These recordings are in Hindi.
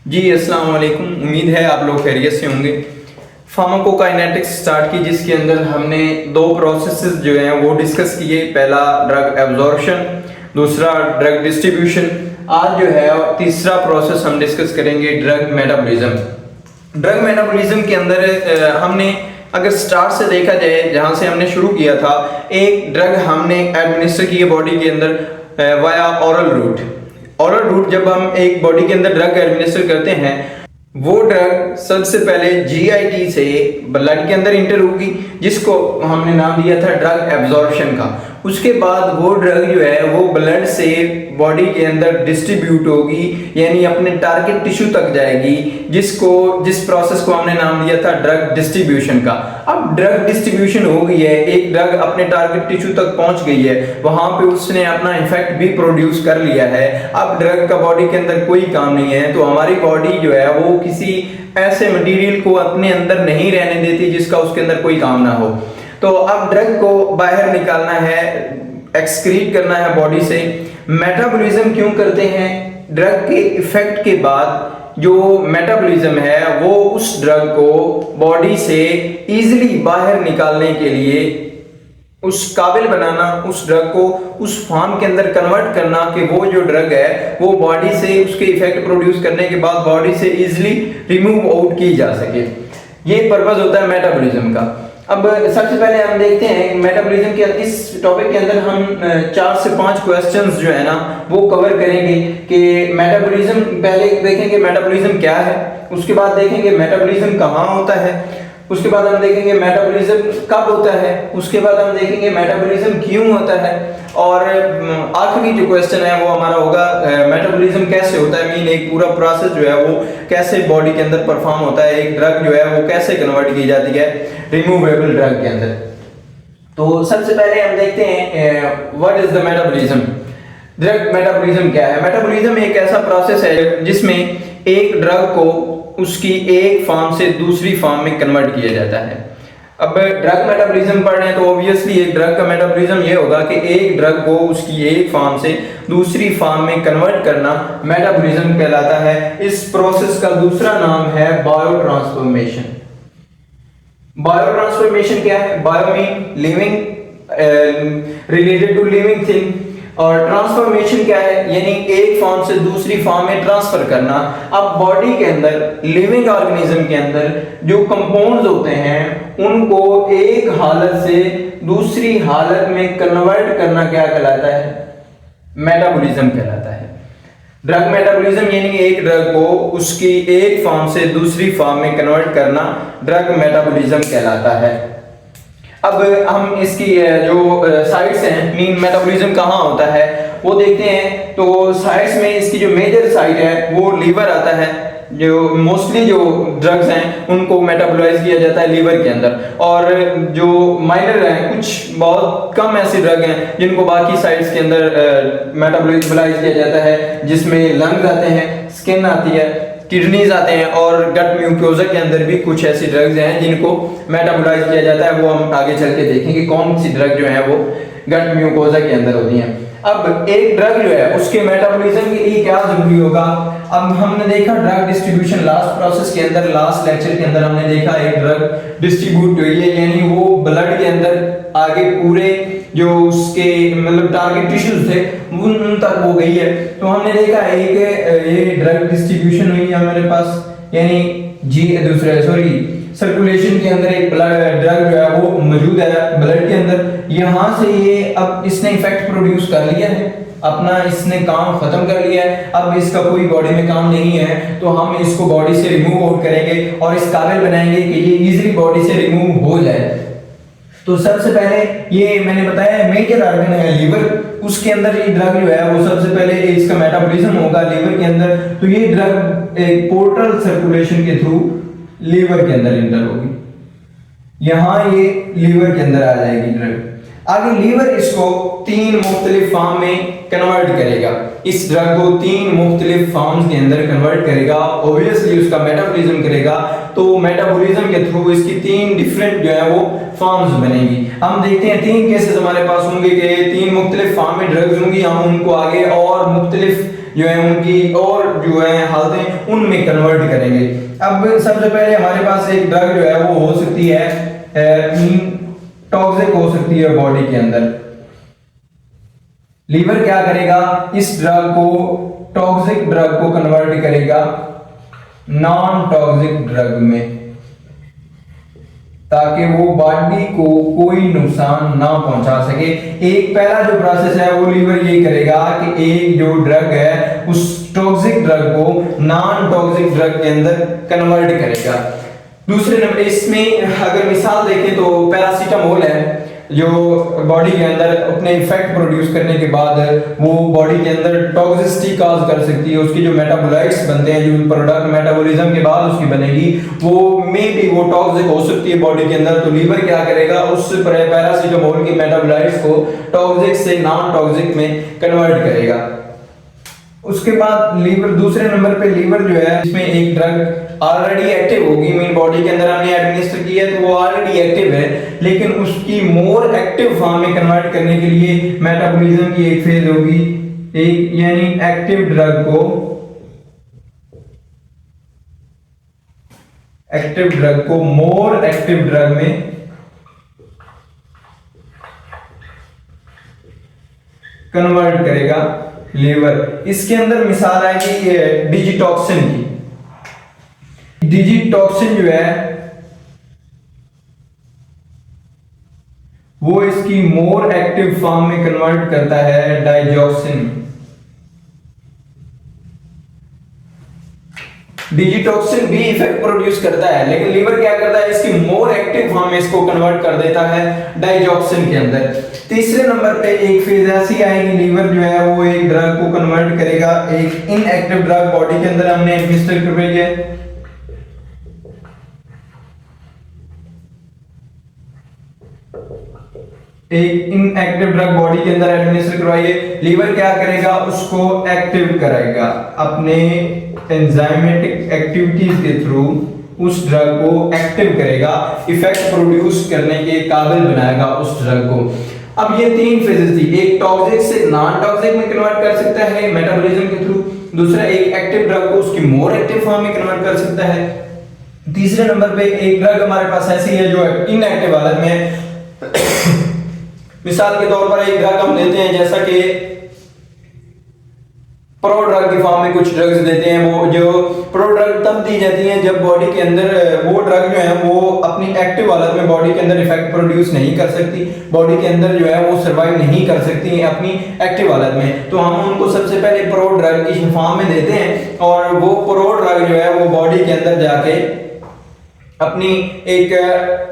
जी अस्सलाम वालेकुम। उम्मीद है आप लोग खैरियत से होंगे। फार्माकोकाइनेटिक्स स्टार्ट की, जिसके अंदर हमने दो प्रोसेसेस जो हैं वो डिस्कस किए। पहला ड्रग एब्जॉर्प्शन, दूसरा ड्रग डिस्ट्रीब्यूशन। आज जो है तीसरा प्रोसेस हम डिस्कस करेंगे, ड्रग मेटाबॉलिज्म। ड्रग मेटाबॉलिज्म के अंदर हमने अगर स्टार्ट से देखा जाए, जहां से हमने शुरू किया था, एक ड्रग हमने एडमिनिस्टर की बॉडी के अंदर via oral route. Oral route जब हम एक बॉडी के अंदर ड्रग एडमिनिस्टर करते हैं, वो ड्रग सबसे पहले जीआईटी से ब्लड के अंदर इंटर होगी, जिसको हमने नाम दिया था ड्रग एब्जॉर्प्शन का। उसके बाद वो ड्रग जो है वो ब्लड से बॉडी के अंदर डिस्ट्रीब्यूट होगी, यानी अपने टारगेट टिश्यू तक जाएगी, जिस प्रोसेस को हमने नाम दिया था ड्रग डिस्ट्रीब्यूशन का। अब ड्रग डिस्ट्रीब्यूशन हो गई है, एक ड्रग अपने टारगेट टिश्यू तक पहुंच गई है, वहां पे उसने अपना इफेक्ट भी प्रोड्यूस कर लिया है। अब ड्रग का बॉडी के अंदर कोई काम नहीं है, तो हमारी बॉडी जो है वो किसी ऐसे मटेरियल को अपने अंदर नहीं रहने देती जिसका उसके अंदर कोई काम ना हो। तो अब ड्रग को बाहर निकालना है, एक्सक्रीट करना है बॉडी से। मेटाबॉलिज्म क्यों करते हैं? ड्रग के इफेक्ट के बाद जो मेटाबॉलिज्म है वो उस ड्रग को बॉडी से इजीली बाहर निकालने के लिए, उस काबिल बनाना, उस ड्रग को उस फॉर्म के अंदर कन्वर्ट करना कि वो जो ड्रग है वो बॉडी से उसके इफेक्ट प्रोड्यूस करने के बाद बॉडी से इजीली रिमूव आउट की जा सके। ये पर्पस होता है मेटाबॉलिज्म का। अब सबसे पहले हम देखते हैं मेटाबॉलिज्म के इस टॉपिक के अंदर हम 4 से 5 क्वेश्चंस जो है ना वो कवर करेंगे कि मेटाबॉलिज्म, पहले देखेंगे मेटाबॉलिज्म क्या है, उसके बाद देखेंगे मेटाबॉलिज्म कहाँ होता है, उसके बाद हम देखेंगे मेटाबॉलिज्म कब होता है, उसके बाद हम देखेंगे मेटाबॉलिज्म क्यों होता है, और आखिरी जो क्वेश्चन है वो हमारा होगा मेटाबॉलिज्म कैसे होता है। मीन एक पूरा प्रोसेस जो है वो कैसे बॉडी के अंदर परफॉर्म होता है, एक ड्रग जो है वो कैसे कन्वर्ट की जाती है रिमूवेबल ड्रग के अंदर। तो सबसे पहले हम देखते हैं what is the metabolism. Drug metabolism क्या है? मेटाबॉलिज्म एक ऐसा प्रोसेस है जिसमें एक ड्रग को उसकी एक फॉर्म से दूसरी फॉर्म में कन्वर्ट किया जाता है। अब ड्रग मेटाबॉलिज्म पढ़ रहे हैं तो ऑब्वियसली एक ड्रग का मेटाबॉलिज्म ये होगा कि एक ड्रग को उसकी एक फॉर्म से दूसरी फॉर्म में कन्वर्ट करना मेटाबॉलिज्म कहलाता है। इस प्रोसेस का दूसरा नाम है बायोट्रांसफॉर्मेशन। बायोट्रांसफॉर्मेशन क्या है? Bio mean living, related to living thing, और ट्रांसफॉर्मेशन क्या है? यानी एक फॉर्म से दूसरी फॉर्म में ट्रांसफर करना। अब बॉडी के अंदर, लिविंग ऑर्गेनिज्म के अंदर जो कंपाउंड्स होते हैं उनको एक हालत से दूसरी हालत में कन्वर्ट करना क्या कहलाता है? मेटाबॉलिज्म कहलाता है। ड्रग मेटाबॉलिज्म यानी एक ड्रग को उसकी एक फॉर्म से दूसरी फॉर्म में कन्वर्ट करना ड्रग मेटाबॉलिज्म कहलाता है। अब हम इसकी जो साइट्स हैं, मीन मेटाबॉलिज्म कहाँ होता है वो देखते हैं। तो साइट्स में इसकी जो मेजर साइट है वो लीवर आता है। जो मोस्टली जो ड्रग्स हैं उनको मेटाबॉलाइज किया जाता है लीवर के अंदर, और जो माइनर हैं, कुछ बहुत कम ऐसे ड्रग हैं जिनको बाकी साइट्स के अंदर मेटाबॉलाइज किया जाता है, जिसमें लंग्स आते हैं, स्किन आती है, किडनीज आते हैं, और गट म्यूकोजा के अंदर भी कुछ ऐसी ड्रग्स हैं जिनको मेटाबॉलाइज किया जाता है। वो हम आगे चल के देखेंगे कौन सी ड्रग जो है वो गट म्यूकोजा के अंदर होती हैं। अब एक ड्रग जो है उसके मेटाबॉलिज्म के लिए क्या जरूरी होगा? अब हमने देखा ड्रग डिस्ट्रीब्यूशन लास्ट प्रोसेस के अंदर, लास्ट लेक्चर के अंदर हमने देखा एक ड्रग डिस्ट्रीब्यूट हुई है, यानी वो ब्लड के अंदर आगे पूरे जो उसके मतलब टारगेट टिश्यूज थे उन तक हो गई है। तो हमने देखा एक ये ड्रग डिस्ट्रीब्यूशन हुई है हमारे पास, यानी सर्कुलेशन के अंदर एक ड्रग जो है वो मौजूद है ब्लड के अंदर। यहाँ से ये अब इसने इफेक्ट प्रोड्यूस कर लिया है, अपना इसने काम खत्म कर लिया है, अब इसका कोई बॉडी में काम नहीं है, तो हम इसको बॉडी से रिमूव आउट करेंगे और इस काबिल बनाएंगे कि ये इजीली बॉडी से रिमूव हो जाए। तो सबसे पहले ये मैंने बताया मेजर ऑर्गन है लीवर, उसके अंदर ये ड्रग जो है वो सबसे पहले इसका मेटाबॉलिज्म होगा लीवर के अंदर। तो ये ड्रग एक पोर्टल सर्कुलेशन के थ्रू लीवर के अंदर इंटर होगी, यहां ये लीवर के अंदर आ जाएगी ड्रग। आगे लीवर इसको 3 मुख्तलिफ फॉर्म में कन्वर्ट करेगा, इस ड्रग को 3 मुख्तलिफ फॉर्म्स के अंदर कन्वर्ट करेगा, ऑब्वियसली उसका मेटाबॉलिज्म करेगा। तो मेटाबॉलिज्म के थ्रू इसकी 3 डिफरेंट जो है वो फॉर्म्स बनेंगी। हम देखते हैं 3 केसेस हमारे पास होंगे कि 3 मुख्तलिफ फॉर्म में ड्रग्स होंगी, हम उनको आगे और मुख्तलिफ जो है उनकी और जो है हालतें उनमें कन्वर्ट करेंगे। अब सबसे पहले हमारे पास एक ड्रग जो है वो हो सकती है टॉक्सिक हो सकती है बॉडी के अंदर। लीवर क्या करेगा, इस ड्रग को टॉक्सिक ड्रग को कन्वर्ट करेगा नॉन टॉक्सिक ड्रग में, ताकि वो बॉडी को कोई नुकसान ना पहुंचा सके। एक पहला जो प्रोसेस है वो लीवर ये करेगा कि एक जो ड्रग है उस टॉक्सिक ड्रग को नॉन टॉक्सिक ड्रग के अंदर कन्वर्ट करेगा। दूसरे नंबर इसमें अगर मिसाल देखें तो पैरासीटामोल है जो बॉडी के अंदर अपने इफेक्ट प्रोड्यूस करने के बाद वो बॉडी के अंदर टॉक्सिसिटी काज कर सकती है। उसकी जो मेटाबोलाइट्स बनते हैं, जो प्रोडक्ट मेटाबॉलिज्म के बाद उसकी बनेगी, वो में भी वो टॉक्सिक हो सकती है बॉडी के अंदर। तो लीवर क्या करेगा, उस पैरासीटामोल की मेटाबोलाइट्स को टॉक्सिक से नॉन टॉक्सिक में कन्वर्ट करेगा। उसके बाद लीवर, दूसरे नंबर पे लीवर जो है इसमें एक ड्रग ऑलरेडी एक्टिव होगी, मीन बॉडी के अंदर हमने एडमिनिस्टर किया है तो वो ऑलरेडी एक्टिव है, लेकिन उसकी मोर एक्टिव फॉर्म में कन्वर्ट करने के लिए मेटाबॉलिज्म की एक फेज होगी, एक यानी एक्टिव ड्रग को मोर एक्टिव ड्रग में कन्वर्ट करेगा लीवर। इसके अंदर मिसाल आएगी डिजिटॉक्सिन की। डिजिटॉक्सिन जो है वो इसकी मोर एक्टिव फॉर्म में कन्वर्ट करता है डाइजॉक्सिन। डिजिटॉक्सिन भी इफेक्ट प्रोड्यूस करता है, लेकिन लीवर क्या करता है, इसकी मोर एक्टिव फॉर्म में इसको कन्वर्ट कर देता है डाइजॉक्सिन के अंदर। तीसरे नंबर पे एक फेज ऐसी आएगी, लीवर जो है वो एक ड्रग को कन्वर्ट करेगा, एक इनएक्टिव ड्रग बॉडी के अंदर हमने एडमिनिस्टर कर रही है, एक इनएक्टिव ड्रग बॉडी के अंदर एडमिनिस्टर करवाइए। लीवर क्या करेगा, उसको एक्टिव करेगा, अपने एंजाइमेटिक एक्टिविटीज के थ्रू उस ड्रग को एक्टिव करेगा, इफेक्ट प्रोड्यूस करने के काबिल बनाएगा उस ड्रग को। अब ये तीन फेजेस थी, एक टॉक्सिक से नॉन टॉक्सिक में कन्वर्ट कर सकता है मेटाबॉलिज्म के थ्रू, दूसरा एक एक्टिव ड्रग को उसकी मोर एक्टिव फॉर्म में कन्वर्ट कर सकता है, तीसरे नंबर पे एक ड्रग हमारे पास ऐसी है जो इनएक्टिव हालत में मिसाल के तौर पर एक ड्रग हम लेते हैं, जैसा कि प्रो ड्रग की फॉर्म में कुछ ड्रग्स देते हैं। वो जो प्रो ड्रग तब दी जाती हैं जब बॉडी के अंदर वो ड्रग जो है वो अपनी एक्टिव हालत में बॉडी के अंदर इफेक्ट प्रोड्यूस नहीं कर सकती, बॉडी के अंदर जो है वो सर्वाइव नहीं कर सकती अपनी एक्टिव हालत में। तो हम उनको सबसे पहले प्रो ड्रग की फॉर्म में देते हैं और वो प्रो ड्रग जो है वो बॉडी के अंदर जाके अपनी एक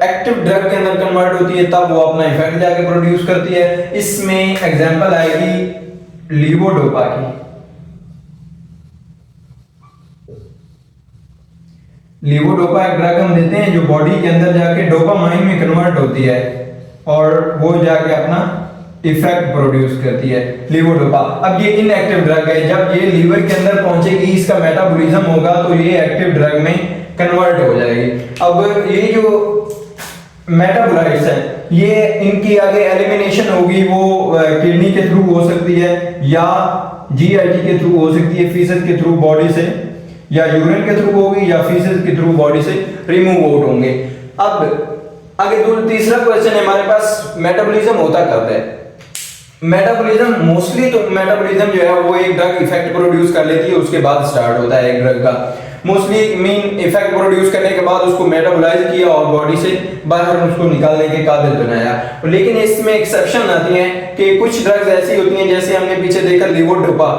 एक्टिव ड्रग के अंदर कन्वर्ट होती है, तब वो अपना इफेक्ट जाके प्रोड्यूस करती है। इसमें एग्जांपल आएगी लीवोडोपा की। लीवोडोपा एक ड्रग हम देते हैं जो बॉडी के अंदर जाके डोपामाइन में कन्वर्ट होती है और वो जाके अपना इफेक्ट प्रोड्यूस करती है, लीवोडोपा। अब ये इनएक्टिव ड्रग है, जब ये लीवर के अंदर पहुंचेगी, इसका मेटाबॉलिज्म होगा तो ये एक्टिव ड्रग में कन्वर्ट हो जाएगी। अब ये जो मेटाबोलाइट्स हैं, ये इनकी आगे एलिमिनेशन होगी, वो किडनी के थ्रू हो सकती है या जीआईटी के थ्रू हो सकती है, फीसेस के थ्रू बॉडी से, या यूरिन के थ्रू होगी या फीसेस के थ्रू बॉडी से रिमूव आउट होंगे। अब आगे तीसरा क्वेश्चन है हमारे पास, मेटाबॉलिज्म होता कब है? मेटाबॉलिज्म मोस्टली तो मेटाबॉलिज्म जो है वो एक ड्रग इफेक्ट प्रोड्यूस कर लेती है, उसके बाद स्टार्ट होता है एक ड्रग का। मोस्टली मीन इफेक्ट प्रोड्यूस करने के बाद उसको मेटाबोलाइज किया और बॉडी से बाहर उसको निकालने के काबिल बनाया। लेकिन इसमें एक्सेप्शन आती हैं कि कुछ ड्रग्स ऐसी होती हैं, जैसे हमने पीछे देखा लीवोडोपा,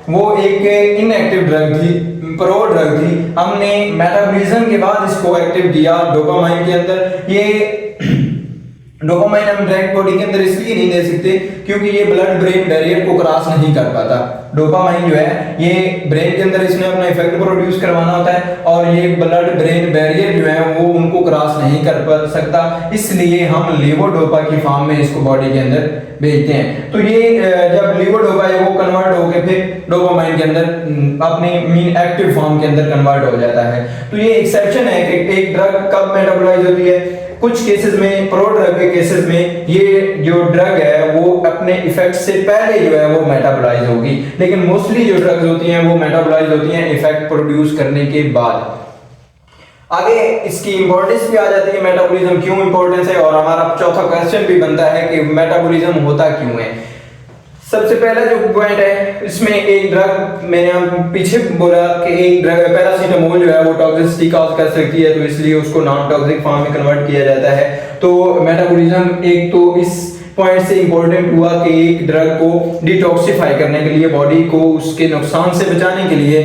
वो एक इनएक्टिव ड्रग थी, प्रो ड्रग थी, हमने मेटाबॉलिज्म के बाद इसको एक्टिव किया डोपामाइन के अंदर। ये डोपामाइन हम डायरेक्ट बॉडी के अंदर इसलिए नहीं दे सकते क्योंकि ये ब्लड ब्रेन बैरियर को क्रॉस नहीं कर पाता। डोपामाइन जो है ये ब्रेन के अंदर इसने अपना इफेक्ट प्रोड्यूस करवाना होता है और ये ब्लड ब्रेन बैरियर जो है वो उनको क्रॉस नहीं कर सकता, इसलिए हम लीवोडोपा की फॉर्म में इसको बॉडी के अंदर भेजते हैं। तो ये जब लीवोडोपा है वो कन्वर्ट होकर फिर डोपामाइन के अंदर अपनी मीन एक्टिव फॉर्म के अंदर कन्वर्ट हो जाता है। तो ये एक्सेप्शन है कि एक ड्रग कब मेटाबोलाइज होती है, कुछ केसेस में, प्रो ड्रग के केसेस में ये जो ड्रग है वो अपने इफेक्ट से पहले जो है वो मेटाबोलाइज होगी, लेकिन मोस्टली जो ड्रग्स होती हैं वो मेटाबोलाइज होती हैं इफेक्ट प्रोड्यूस करने के बाद। आगे इसकी इंपॉर्टेंस भी आ जाती है, मेटाबॉलिज्म क्यों इंपॉर्टेंस है, और हमारा चौथा क्वेश्चन भी बनता है कि मेटाबॉलिज्म होता क्यों है। सबसे पहला जो पॉइंट है इसमें, एक ड्रग मैंने पीछे बोला कि एक ड्रग पैरासीटामोल जो है वो टॉक्सिसिटी कॉज कर सकती है, तो इसलिए उसको नॉन टॉक्सिक फॉर्म में कन्वर्ट किया जाता है। तो मेटाबॉलिज्म एक तो इस पॉइंट से इंपॉर्टेंट हुआ कि एक ड्रग को डिटॉक्सिफाई करने के लिए, बॉडी को उसके नुकसान से बचाने के लिए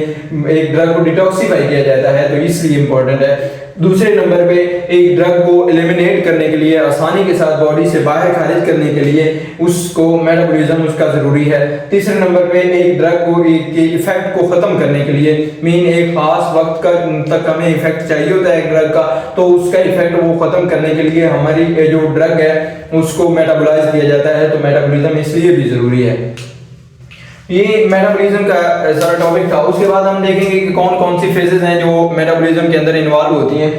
एक ड्रग को डिटॉक्सिफाई किया जाता है, तो इसलिए इंपॉर्टेंट है। दूसरे नंबर पे एक ड्रग को एलिमिनेट करने के लिए, आसानी के साथ बॉडी से बाहर खारिज करने के लिए उसको मेटाबॉलिज्म उसका जरूरी है। तीसरे नंबर पे एक ड्रग को के इफेक्ट को खत्म करने के लिए, मीन एक खास वक्त का तक हमें इफेक्ट चाहिए होता है एक ड्रग का, तो उसका इफेक्ट वो खत्म करने के लिए हमारी जो ड्रग है उसको मेटाबोलाइज किया जाता है, तो मेटाबॉलिज्म इसलिए भी जरूरी है। ये मेटाबॉलिज्म का सारा टॉपिक था। उसके बाद हम देखेंगे कि कौन कौन सी फेजेस हैं जो मेटाबॉलिज्म के अंदर इन्वॉल्व होती हैं।